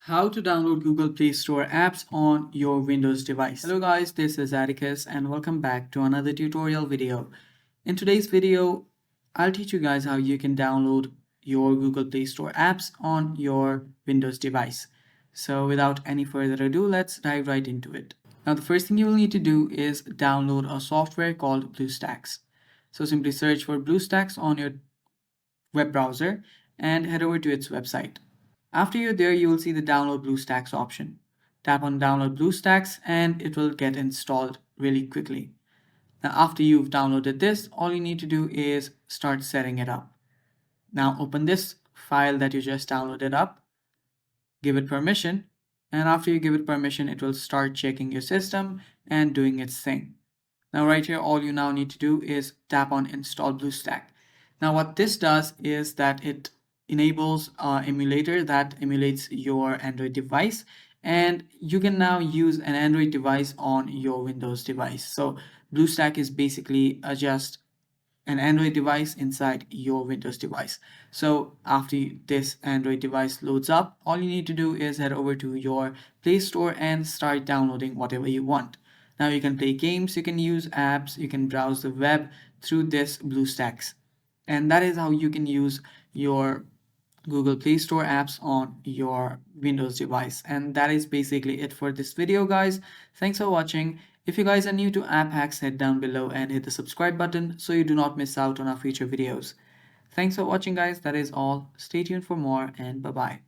How to download Google Play Store apps on your Windows device. Hello guys, this is Atticus and welcome back to another tutorial video. In today's video, I'll teach you guys how you can download your Google Play Store apps on your Windows device. So without any further ado, let's dive right into it. Now the first thing you will need to do is download a software called BlueStacks. So simply search for BlueStacks on your web browser and head over to its website. After you're there, you will see the download BlueStacks option. Tap on download BlueStacks and it will get installed really quickly. Now, after you've downloaded this, all you need to do is start setting it up. Now, open this file that you just downloaded up, give it permission, and after you give it permission, it will start checking your system and doing its thing. Now, right here, all you now need to do is tap on install BlueStack. Now, what this does is that it enables an emulator that emulates your Android device, and you can now use an Android device on your Windows device. So BlueStack is basically just an Android device inside your Windows device. So after this Android device loads up, all you need to do is head over to your Play Store and start downloading whatever you want. Now you can play games, you can use apps, you can browse the web through this BlueStacks. And that is how you can use your Google Play Store apps on your Windows device. And that is basically it for this video, guys. Thanks for watching. If you guys are new to App Hacks, head down below and hit the subscribe button so you do not miss out on our future videos. Thanks for watching, guys. That is all. Stay tuned for more and bye-bye.